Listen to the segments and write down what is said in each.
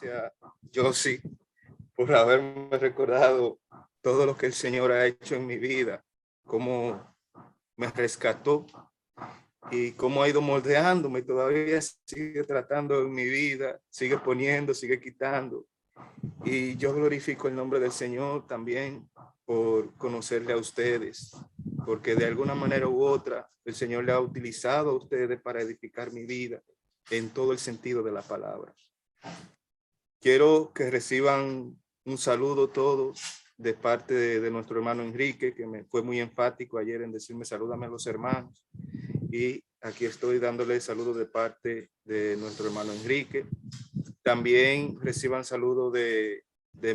Gracias, Josie, por haberme recordado todo lo que el Señor ha hecho en mi vida, cómo me rescató y cómo ha ido moldeándome. Todavía sigue tratando en mi vida, sigue poniendo, sigue quitando. Y yo glorifico el nombre del Señor también por conocerle a ustedes, porque de alguna manera u otra el Señor le ha utilizado a ustedes para edificar mi vida en todo el sentido de la palabra. Quiero que reciban un saludo todos de parte de nuestro hermano Enrique, que me fue muy enfático ayer en decirme salúdame a los hermanos. Y aquí estoy dándole saludos de parte de nuestro hermano Enrique. También reciban saludos de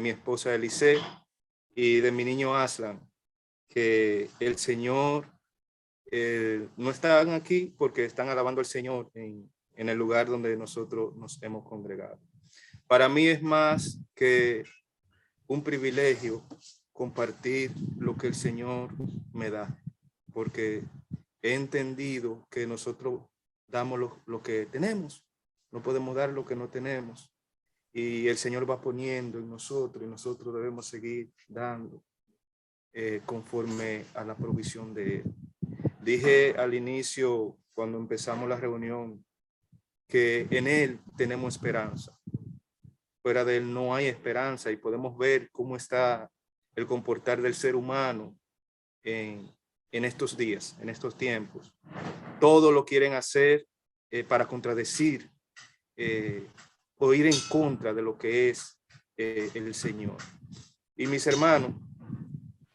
mi esposa Elise y de mi niño Aslan, que el Señor no están aquí porque están alabando al Señor en el lugar donde nosotros nos hemos congregado. Para mí es más que un privilegio compartir lo que el Señor me da, porque he entendido que nosotros damos lo que tenemos, no podemos dar lo que no tenemos, y el Señor va poniendo en nosotros, y nosotros debemos seguir dando conforme a la provisión de Él. Dije al inicio, cuando empezamos la reunión, que en Él tenemos esperanza. Fuera de Él no hay esperanza, y podemos ver cómo está el comportar del ser humano en estos días, en estos tiempos. Todo lo quieren hacer para contradecir o ir en contra de lo que es el Señor. Y mis hermanos,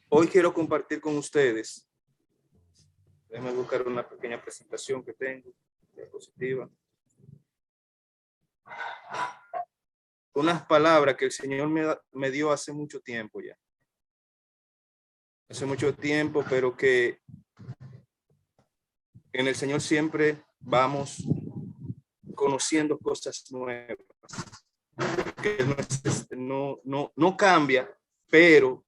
hoy quiero compartir con ustedes, déjenme buscar una pequeña presentación que tengo, diapositiva. Unas palabras que el Señor me dio hace mucho tiempo ya. Hace mucho tiempo, pero que en el Señor siempre vamos conociendo cosas nuevas. Que no cambia, pero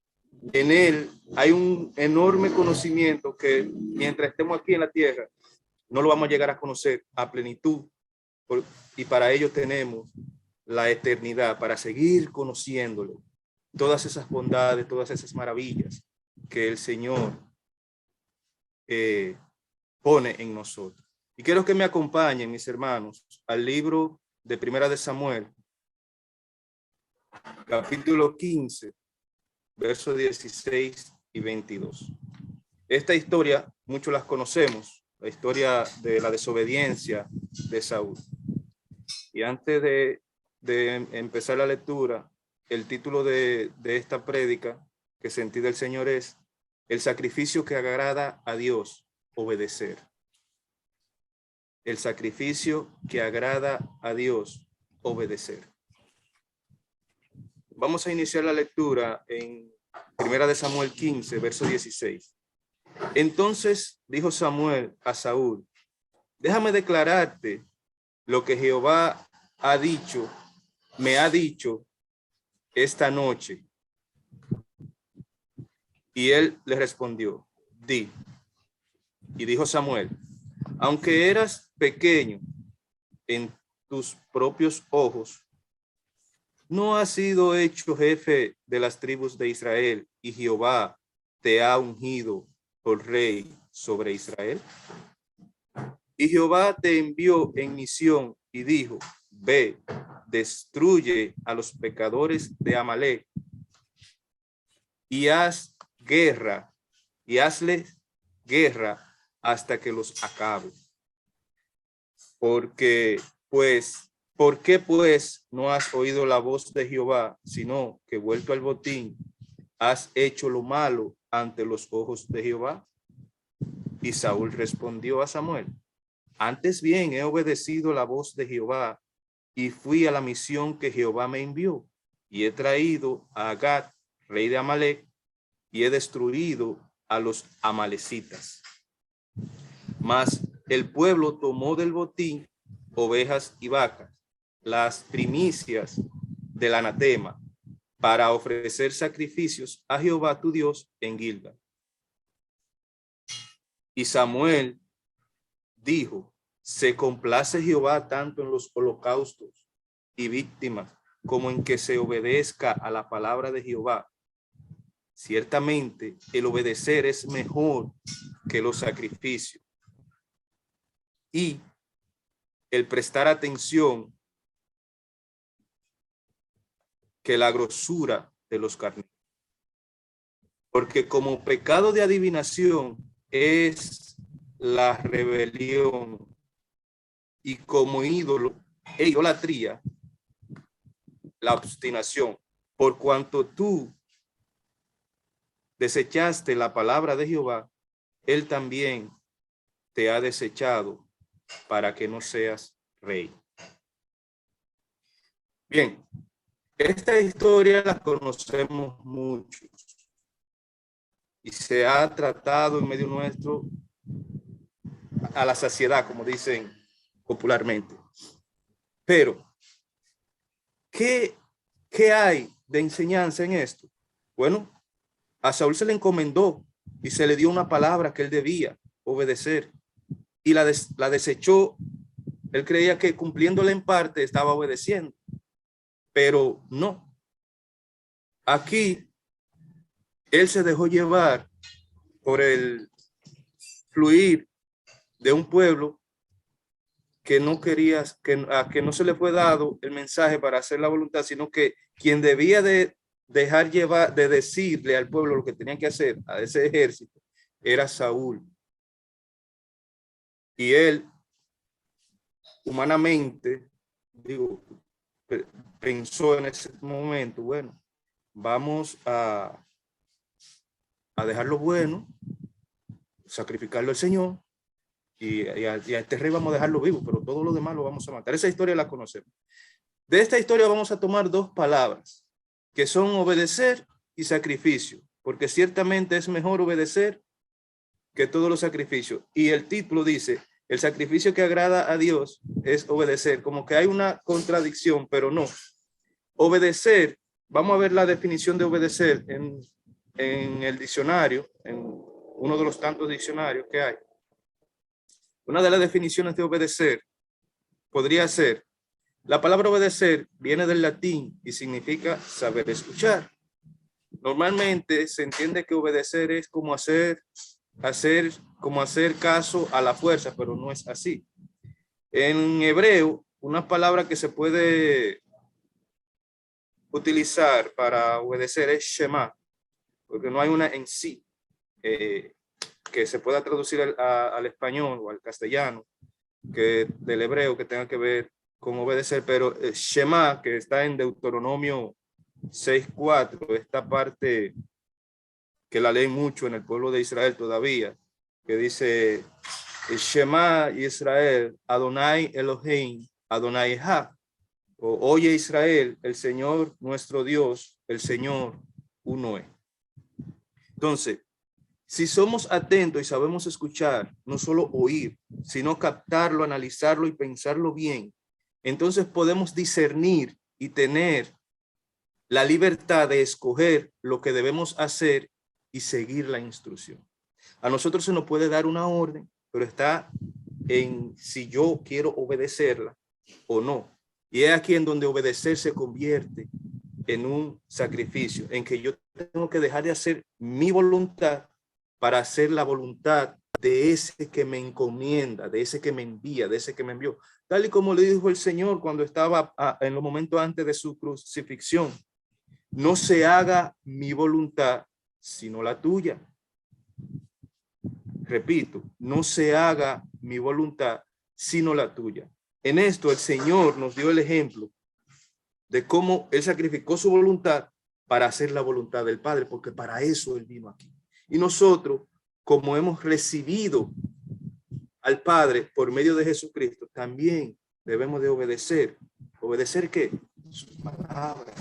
en Él hay un enorme conocimiento que mientras estemos aquí en la tierra, no lo vamos a llegar a conocer a plenitud. Y para ello tenemos la eternidad, para seguir conociéndole todas esas bondades, todas esas maravillas que el Señor pone en nosotros. Y quiero que me acompañen, mis hermanos, al libro de Primera de Samuel, capítulo 15, versos 16 y 22. Esta historia, muchos las conocemos, la historia de la desobediencia de Saúl. Y antes de empezar la lectura, el título de esta prédica que sentí del Señor es el sacrificio que agrada a Dios, obedecer. El sacrificio que agrada a Dios, obedecer. Vamos a iniciar la lectura en Primera de Samuel 15, verso 16. Entonces dijo Samuel a Saúl: déjame declararte lo que Jehová me ha dicho esta noche. Y él le respondió: di. Y dijo Samuel: aunque eras pequeño en tus propios ojos, ¿no has sido hecho jefe de las tribus de Israel, y Jehová te ha ungido por rey sobre Israel? Y Jehová te envió en misión y dijo: ve, destruye a los pecadores de Amalek y hazles guerra hasta que los acabe. ¿Por qué pues no has oído la voz de Jehová, sino que vuelto al botín has hecho lo malo ante los ojos de Jehová? Y Saúl respondió a Samuel: antes bien he obedecido la voz de Jehová y fui a la misión que Jehová me envió, y he traído a Agag, rey de Amalek, y he destruido a los amalecitas. Mas el pueblo tomó del botín ovejas y vacas, las primicias del anatema, para ofrecer sacrificios a Jehová tu Dios en Gilgal. Y Samuel dijo: se complace Jehová tanto en los holocaustos y víctimas como en que se obedezca a la palabra de Jehová. Ciertamente, el obedecer es mejor que los sacrificios, y el prestar atención que la grosura de los carneros. Porque como pecado de adivinación es la rebelión, y como ídolo e idolatría, la obstinación. Por cuanto tú desechaste la palabra de Jehová, él también te ha desechado para que no seas rey. Bien, esta historia la conocemos muchos y se ha tratado en medio nuestro a la saciedad, como dicen popularmente. Pero, ¿qué hay de enseñanza en esto? Bueno, a Saúl se le encomendó y se le dio una palabra que él debía obedecer, y la desechó. Él creía que cumpliéndola en parte estaba obedeciendo, pero no. Aquí él se dejó llevar por el fluir de un pueblo que no quería, que no se le fue dado el mensaje para hacer la voluntad, sino que quien debía de dejar llevar, de decirle al pueblo lo que tenían que hacer a ese ejército, era Saúl. Y él, humanamente, digo, pensó en ese momento, bueno, vamos a dejar lo bueno, sacrificarlo al Señor, y a este rey vamos a dejarlo vivo, pero todo lo demás lo vamos a matar. Esa historia la conocemos. De esta historia vamos a tomar dos palabras, que son obedecer y sacrificio, porque ciertamente es mejor obedecer que todos los sacrificios. Y el título dice, el sacrificio que agrada a Dios es obedecer. Como que hay una contradicción, pero no. Obedecer, vamos a ver la definición de obedecer en el diccionario, en uno de los tantos diccionarios que hay. Una de las definiciones de obedecer podría ser, la palabra obedecer viene del latín y significa saber escuchar. Normalmente se entiende que obedecer es como hacer caso a la fuerza, pero no es así. En hebreo, una palabra que se puede utilizar para obedecer es Shema, porque no hay una en sí que se pueda traducir al español o al castellano, que del hebreo, que tenga que ver con obedecer, pero Shema, que está en Deuteronomio 6:4, esta parte que la leen mucho en el pueblo de Israel todavía, que dice, Shema Israel, Adonai Elohim, Adonai Echad. Oye Israel, el Señor nuestro Dios, el Señor uno es. Entonces, si somos atentos y sabemos escuchar, no solo oír, sino captarlo, analizarlo y pensarlo bien, entonces podemos discernir y tener la libertad de escoger lo que debemos hacer y seguir la instrucción. A nosotros se nos puede dar una orden, pero está en si yo quiero obedecerla o no. Y es aquí en donde obedecer se convierte en un sacrificio, en que yo tengo que dejar de hacer mi voluntad para hacer la voluntad de ese que me encomienda, de ese que me envía, de ese que me envió. Tal y como le dijo el Señor cuando estaba en los momentos antes de su crucifixión, no se haga mi voluntad, sino la tuya. Repito, no se haga mi voluntad, sino la tuya. En esto el Señor nos dio el ejemplo de cómo Él sacrificó su voluntad para hacer la voluntad del Padre, porque para eso Él vino aquí. Y nosotros, como hemos recibido al Padre por medio de Jesucristo, también debemos de obedecer. ¿Obedecer qué? Su palabra.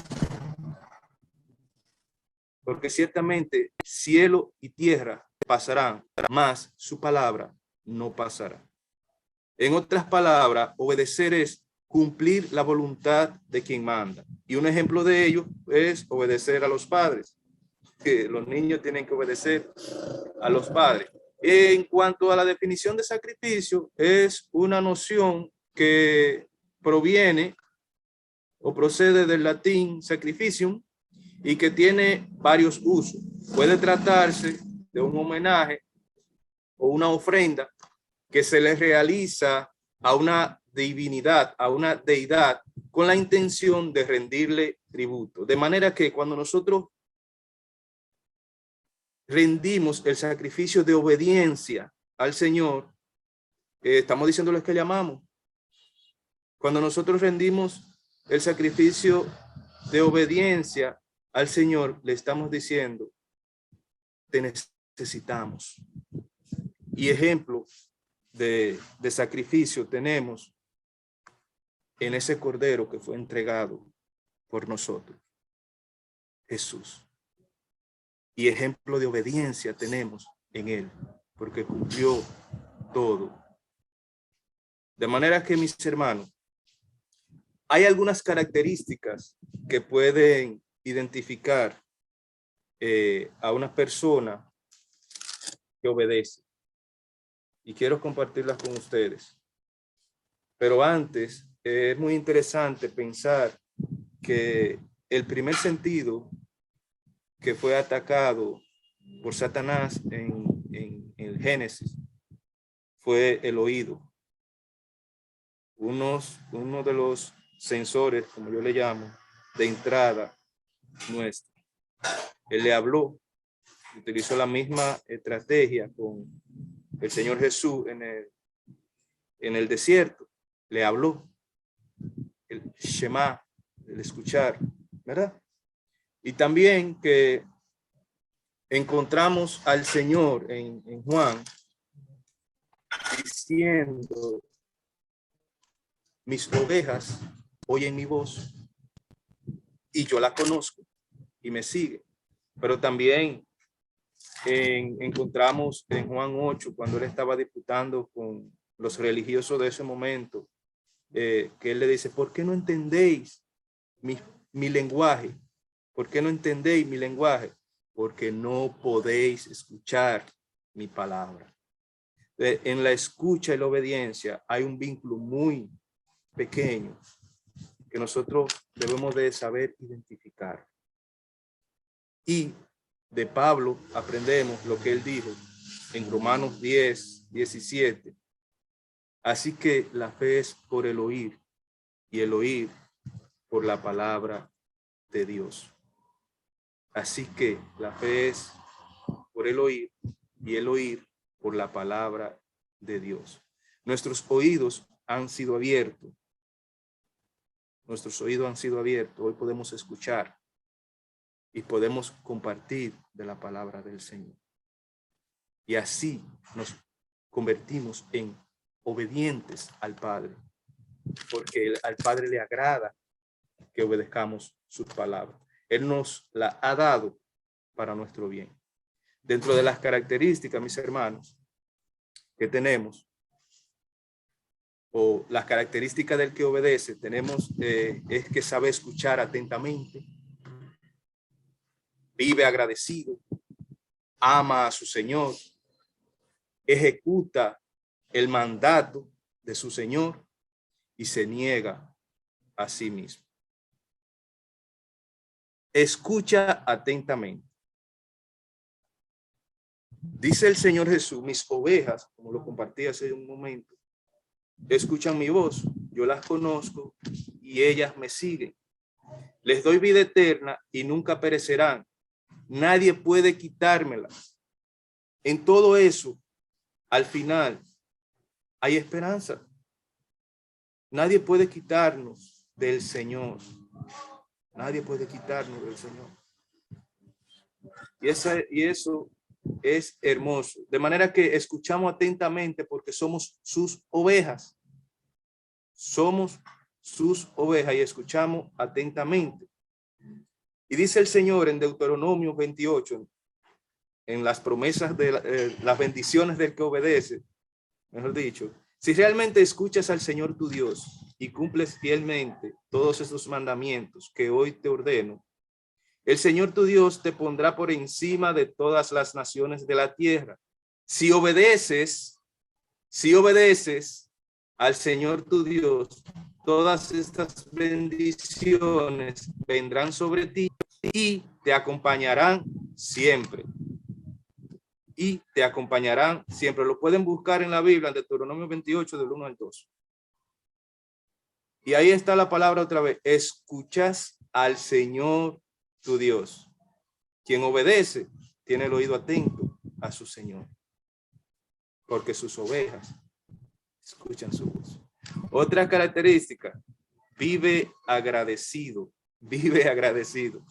Porque ciertamente cielo y tierra pasarán, mas su palabra no pasará. En otras palabras, obedecer es cumplir la voluntad de quien manda. Y un ejemplo de ello es obedecer a los padres, que los niños tienen que obedecer a los padres. En cuanto a la definición de sacrificio, es una noción que proviene o procede del latín sacrificium y que tiene varios usos. Puede tratarse de un homenaje o una ofrenda que se le realiza a una divinidad, a una deidad, con la intención de rendirle tributo. De manera que cuando nosotros rendimos el sacrificio de obediencia al Señor, estamos diciéndoles que le amamos. Cuando nosotros rendimos el sacrificio de obediencia al Señor, le estamos diciendo, te necesitamos. Y ejemplo de sacrificio tenemos en ese cordero que fue entregado por nosotros, Jesús. Y ejemplo de obediencia tenemos en él, porque cumplió todo. De manera que, mis hermanos, hay algunas características que pueden identificar a una persona que obedece. Y quiero compartirlas con ustedes. Pero antes, es muy interesante pensar que el primer sentido que fue atacado por Satanás en el Génesis fue el oído. Uno de los sensores, como yo le llamo, de entrada nuestra. Él le habló, utilizó la misma estrategia con el Señor Jesús en el desierto. Le habló el Shema, el escuchar, ¿verdad? Y también que encontramos al Señor en Juan diciendo, mis ovejas oyen mi voz y yo la conozco y me sigue. Pero también encontramos en Juan 8, cuando él estaba disputando con los religiosos de ese momento, que él le dice, ¿por qué no entendéis mi lenguaje? ¿Por qué no entendéis mi lenguaje? Porque no podéis escuchar mi palabra. En la escucha y la obediencia hay un vínculo muy pequeño que nosotros debemos de saber identificar. Y de Pablo aprendemos lo que él dijo en Romanos 10, 17. Así que la fe es por el oír y el oír por la palabra de Dios. Así que la fe es por el oír y el oír por la palabra de Dios. Nuestros oídos han sido abiertos. Nuestros oídos han sido abiertos. Hoy podemos escuchar y podemos compartir de la palabra del Señor. Y así nos convertimos en obedientes al Padre, porque al Padre le agrada que obedezcamos sus palabras. Él nos la ha dado para nuestro bien. Dentro de las características, mis hermanos, que tenemos, o las características del que obedece, tenemos es que sabe escuchar atentamente, vive agradecido, ama a su Señor, ejecuta el mandato de su Señor y se niega a sí mismo. Escucha atentamente. Dice el Señor Jesús, mis ovejas, como lo compartí hace un momento, escuchan mi voz, yo las conozco y ellas me siguen. Les doy vida eterna y nunca perecerán. Nadie puede quitármela. En todo eso, al final, hay esperanza. Nadie puede quitarnos del Señor. Nadie puede quitarnos del Señor. Y eso es hermoso. De manera que escuchamos atentamente porque somos sus ovejas. Somos sus ovejas y escuchamos atentamente. Y dice el Señor en Deuteronomio 28, en las promesas de las bendiciones del que obedece, mejor dicho, si realmente escuchas al Señor tu Dios y cumples fielmente todos esos mandamientos que hoy te ordeno, el Señor tu Dios te pondrá por encima de todas las naciones de la tierra. Si obedeces al Señor tu Dios, todas estas bendiciones vendrán sobre ti y te acompañarán siempre. Y te acompañarán siempre. Lo pueden buscar en la Biblia, en Deuteronomio 28, del 1 al 2. Y ahí está la palabra otra vez. Escuchas al Señor tu Dios. Quien obedece tiene el oído atento a su Señor, porque sus ovejas escuchan su voz. Otra característica, vive agradecido, vive agradecido.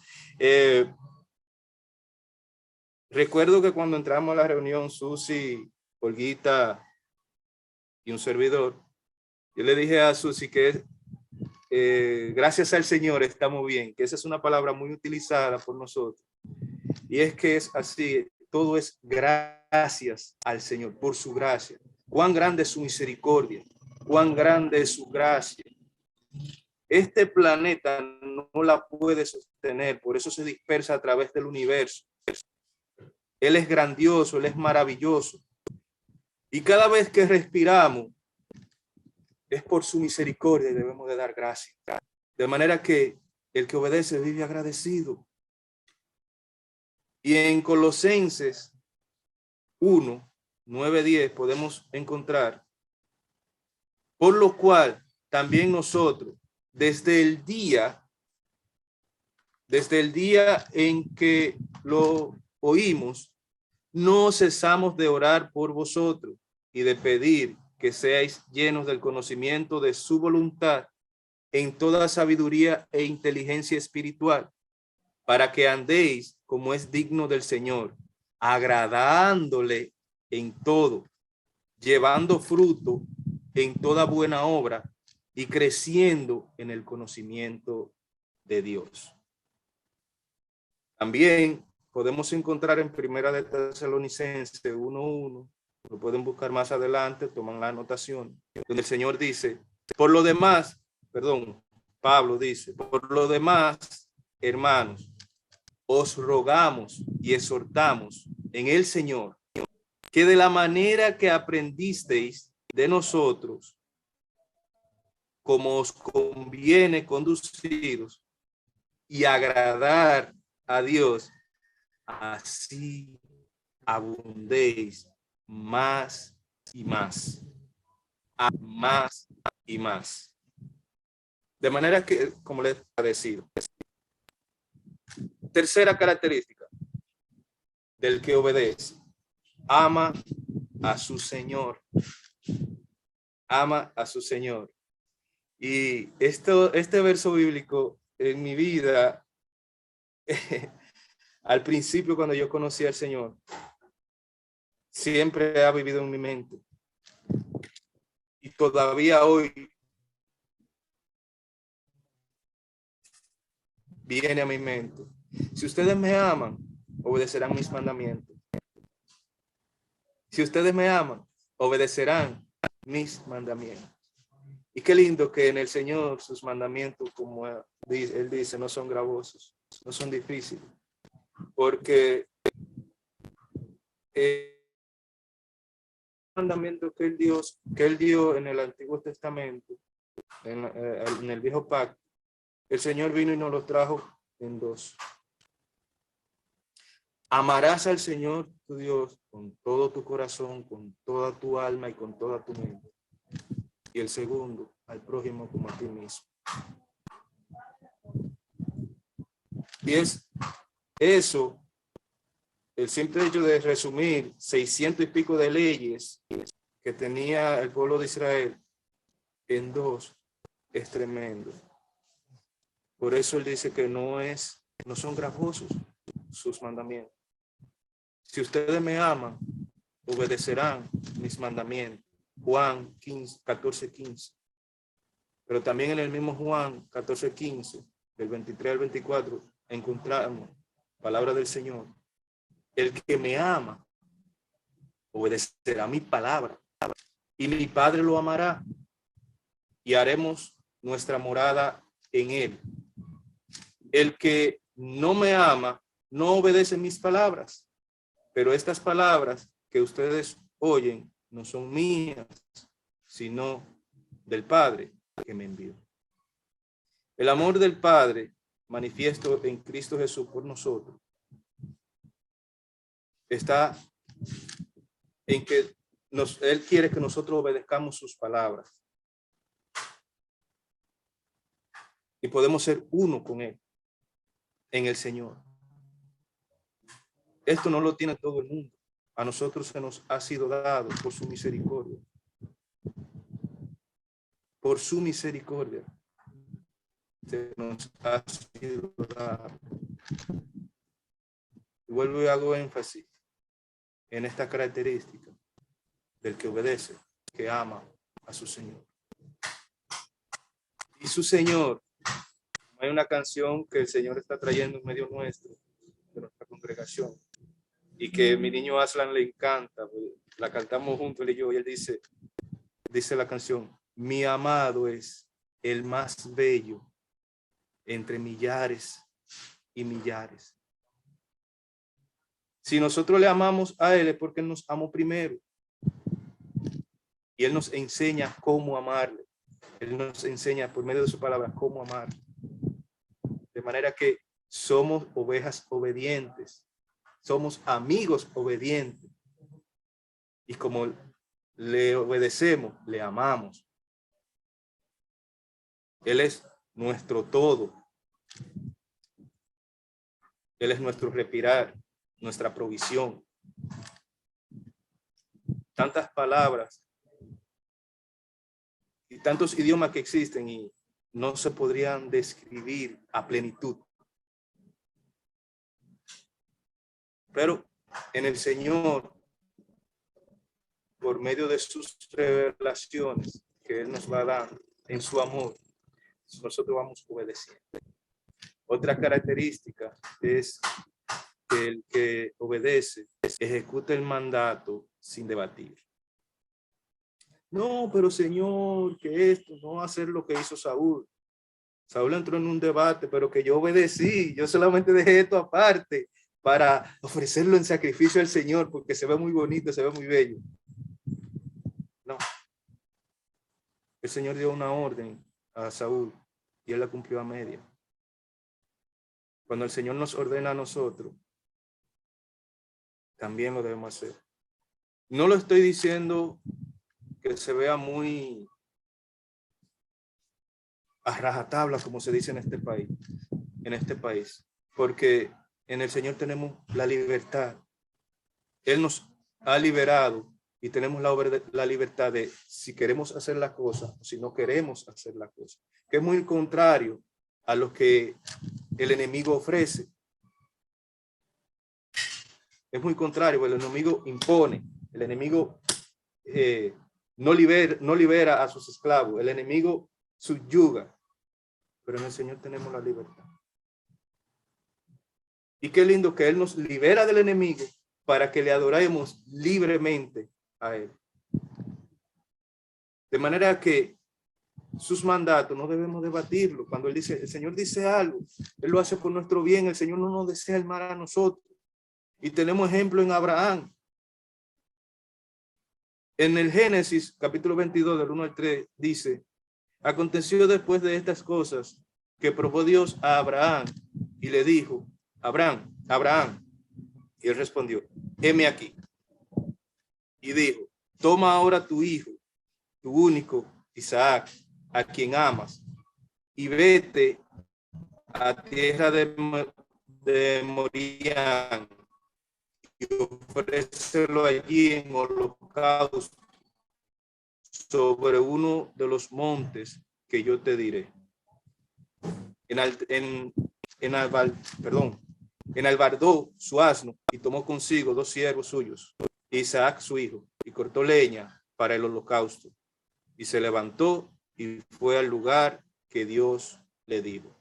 Recuerdo que cuando entramos a la reunión, Susi, Olguita y un servidor, yo le dije a Susi que gracias al Señor estamos bien, que esa es una palabra muy utilizada por nosotros. Y es que es así, todo es gracias al Señor, por su gracia. Cuán grande es su misericordia, cuán grande es su gracia. Este planeta no la puede sostener, por eso se dispersa a través del universo. Él es grandioso, Él es maravilloso. Y cada vez que respiramos, es por su misericordia y debemos de dar gracias. De manera que el que obedece vive agradecido. Y en Colosenses 1, 9, 10 podemos encontrar, por lo cual también nosotros, desde el día en que lo oímos, no cesamos de orar por vosotros y de pedir que seáis llenos del conocimiento de su voluntad en toda sabiduría e inteligencia espiritual, para que andéis como es digno del Señor, agradándole en todo, llevando fruto en toda buena obra y creciendo en el conocimiento de Dios. También podemos encontrar en Primera de Tesalonicenses 1:1, lo pueden buscar más adelante, toman la anotación, donde el Señor dice, Pablo dice, por lo demás, hermanos, os rogamos y exhortamos en el Señor que de la manera que aprendisteis de nosotros, como os conviene conduciros y agradar a Dios, así abundéis más y más, más y más. De manera que, como les he decido, tercera característica del que obedece, ama a su Señor, ama a su Señor. Y este verso bíblico en mi vida, al principio cuando yo conocí al Señor, siempre ha vivido en mi mente. Y todavía hoy viene a mi mente. Si ustedes me aman, obedecerán mis mandamientos. Si ustedes me aman, obedecerán mis mandamientos. Y qué lindo que en el Señor sus mandamientos, como Él dice, no son gravosos, no son difíciles. Porque el mandamiento que Él dio en el Antiguo Testamento, en el Viejo Pacto, el Señor vino y nos los trajo en dos. Amarás al Señor tu Dios con todo tu corazón, con toda tu alma y con toda tu mente. Y el segundo, al prójimo como a ti mismo. Y es eso, el simple hecho de resumir 600 y pico de leyes que tenía el pueblo de Israel en dos, es tremendo. Por eso él dice que no son gravosos sus mandamientos. Si ustedes me aman, obedecerán mis mandamientos. Juan 14:15. Pero también en el mismo Juan 14:15, del 23 al 24, encontramos palabra del Señor. El que me ama, obedecerá mi palabra. Y mi Padre lo amará. Y haremos nuestra morada en él. El que no me ama, no obedece mis palabras. Pero estas palabras que ustedes oyen no son mías, sino del Padre que me envió. El amor del Padre manifiesto en Cristo Jesús por nosotros está en que Él quiere que nosotros obedezcamos sus palabras y podemos ser uno con Él en el Señor. Esto no lo tiene todo el mundo. A nosotros se nos ha sido dado por su misericordia. Por su misericordia se nos ha sido dado. Y vuelvo y hago énfasis en esta característica del que obedece, que ama a su Señor. Y su Señor, hay una canción que el Señor está trayendo en medio nuestro, de nuestra congregación, y que mi niño Aslan le encanta, la cantamos juntos él y yo, y él dice la canción: mi amado es el más bello entre millares y millares. Si nosotros le amamos a Él es porque Él nos amó primero. Y Él nos enseña cómo amarle. Él nos enseña por medio de su palabra cómo amarle. De manera que somos ovejas obedientes. Somos amigos obedientes. Y como le obedecemos, le amamos. Él es nuestro todo. Él es nuestro respirar, nuestra provisión. Tantas palabras y tantos idiomas que existen y no se podrían describir a plenitud. Pero en el Señor, por medio de sus revelaciones que Él nos va dando en su amor, nosotros vamos obedeciendo. Otra característica es que el que obedece ejecuta el mandato sin debatir. No, pero Señor, que esto no va a ser lo que hizo Saúl. Saúl entró en un debate, pero que yo obedecí. Yo solamente dejé esto aparte para ofrecerlo en sacrificio al Señor, porque se ve muy bonito, se ve muy bello. No. El Señor dio una orden a Saúl y él la cumplió a media. Cuando el Señor nos ordena a nosotros, también lo debemos hacer. No lo estoy diciendo que se vea muy a rajatabla, como se dice en este país, porque en el Señor tenemos la libertad. Él nos ha liberado y tenemos la libertad de si queremos hacer la cosa o si no queremos hacer la cosa, que es muy contrario a lo que el enemigo ofrece. Es muy contrario, el enemigo impone, el enemigo no libera a sus esclavos, el enemigo subyuga, pero en el Señor tenemos la libertad. Y qué lindo que Él nos libera del enemigo para que le adoremos libremente a Él. De manera que sus mandatos no debemos debatirlo. Cuando Él dice, el Señor dice algo, Él lo hace por nuestro bien. El Señor no nos desea el mal a nosotros. Y tenemos ejemplo en Abraham. En el Génesis, capítulo 22, del 1 al 3, dice: aconteció después de estas cosas que probó Dios a Abraham y le dijo: Abraham, Abraham. Y él respondió: heme aquí. Y dijo: toma ahora tu hijo, tu único, Isaac, a quien amas, y vete a tierra de Morián y ofrécelo allí en holocausto sobre uno de los montes que yo te diré. Enalbardó su asno y tomó consigo 2 siervos suyos, Isaac su hijo, y cortó leña para el holocausto. Y se levantó y fue al lugar que Dios le dijo.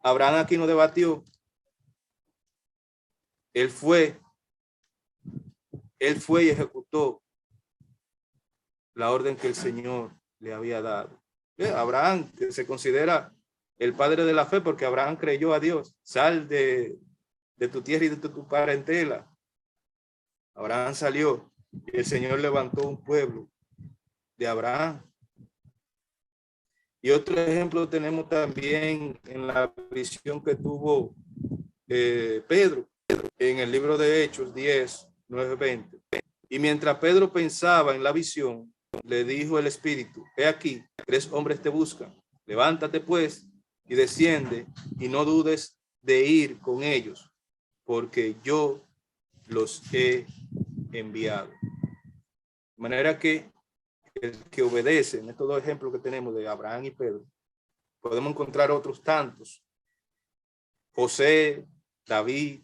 Abraham aquí no debatió. Él fue y ejecutó la orden que el Señor le había dado. Abraham, que se considera el padre de la fe, porque Abraham creyó a Dios. Sal de tu tierra y de tu parentela. Abraham salió y el Señor levantó un pueblo de Abraham. Y otro ejemplo tenemos también en la visión que tuvo Pedro en el libro de Hechos 10, 9, 20. Y mientras Pedro pensaba en la visión, le dijo el Espíritu: he aquí, 3 hombres te buscan. Levántate pues y desciende, y no dudes de ir con ellos, porque yo los he enviado. De manera que el que obedece, en estos 2 ejemplos que tenemos de Abraham y Pedro, podemos encontrar otros tantos. José, David,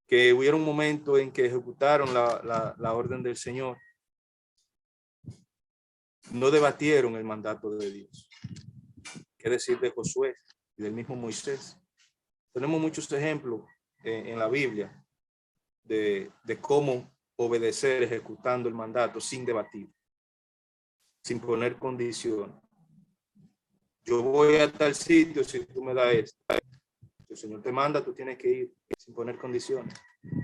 que hubiera un momento en que ejecutaron la orden del Señor. No debatieron el mandato de Dios. ¿Qué decir de Josué y del mismo Moisés? Tenemos muchos ejemplos en la Biblia de cómo obedecer ejecutando el mandato sin debatir, sin poner condiciones. Yo voy a tal sitio si tú me das esto. Si el Señor te manda, tú tienes que ir sin poner condiciones.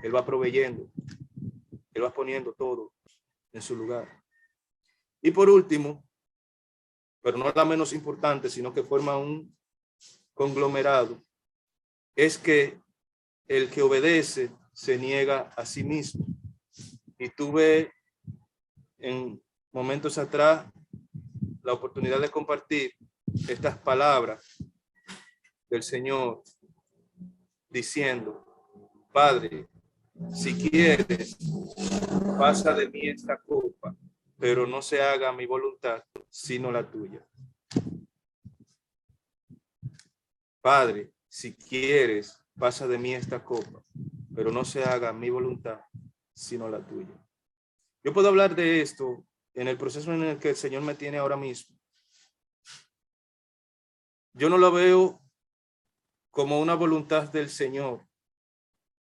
Él va proveyendo, Él va poniendo todo en su lugar. Y por último, pero no la menos importante, sino que forma un conglomerado, es que el que obedece se niega a sí mismo. Y tuve en momentos atrás la oportunidad de compartir estas palabras del Señor diciendo: Padre, si quieres, pasa de mí esta copa, pero no se haga mi voluntad, sino la tuya. Padre, si quieres, pasa de mí esta copa, pero no se haga mi voluntad, sino la tuya. Yo puedo hablar de esto en el proceso en el que el Señor me tiene ahora mismo. Yo no lo veo como una voluntad del Señor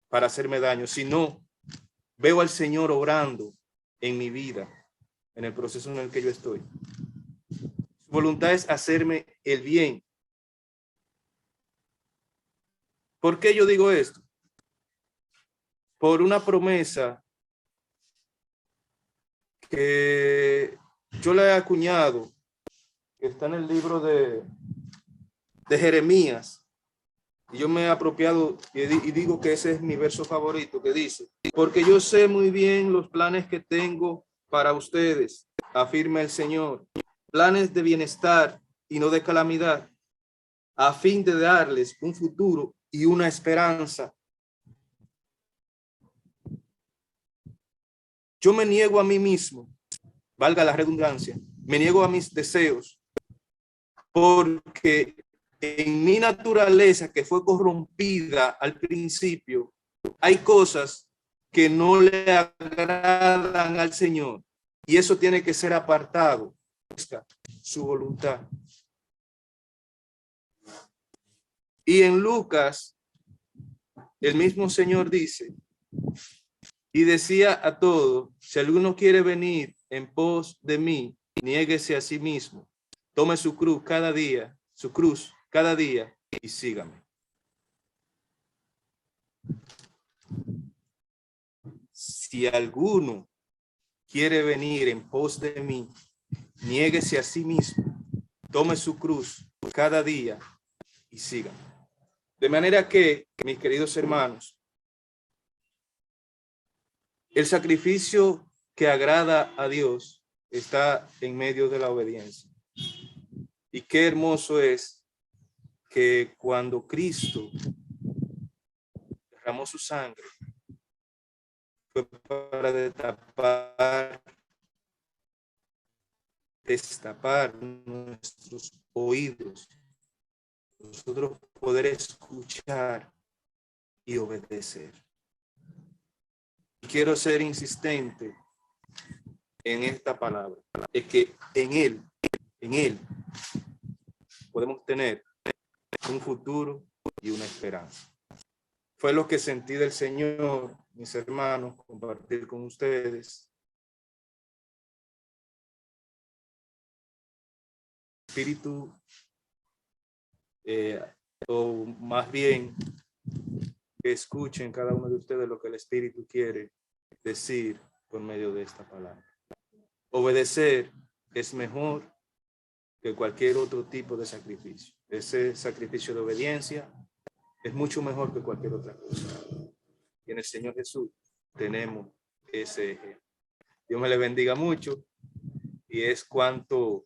para hacerme daño, sino veo al Señor obrando en mi vida, en el proceso en el que yo estoy. Su voluntad es hacerme el bien. ¿Por qué yo digo esto? Por una promesa que yo le he acuñado, que está en el libro de Jeremías, y yo me he apropiado y digo que ese es mi verso favorito, que dice: porque yo sé muy bien los planes que tengo para ustedes, afirma el Señor, planes de bienestar y no de calamidad, a fin de darles un futuro y una esperanza. Yo me niego a mí mismo, valga la redundancia, me niego a mis deseos, porque en mi naturaleza, que fue corrompida al principio, hay cosas que no le agradan al Señor, y eso tiene que ser apartado, su voluntad. Y en Lucas, el mismo Señor dice: y decía a todos, si alguno quiere venir en pos de mí, niéguese a sí mismo, tome su cruz cada día y sígame. Si alguno quiere venir en pos de mí, niéguese a sí mismo, tome su cruz cada día y sígame. De manera que, mis queridos hermanos, el sacrificio que agrada a Dios está en medio de la obediencia. Y qué hermoso es que cuando Cristo derramó su sangre, fue para destapar nuestros oídos, nosotros poder escuchar y obedecer. Quiero ser insistente en esta palabra, es que en Él podemos tener un futuro y una esperanza. Fue lo que sentí del Señor, mis hermanos, compartir con ustedes. Espíritu, o más bien que escuchen cada uno de ustedes lo que el Espíritu quiere decir por medio de esta palabra. Obedecer es mejor que cualquier otro tipo de sacrificio. Ese sacrificio de obediencia es mucho mejor que cualquier otra cosa. Y en el Señor Jesús tenemos ese ejemplo. Dios me le bendiga mucho, y es cuanto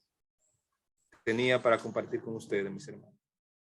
tenía para compartir con ustedes, mis hermanos.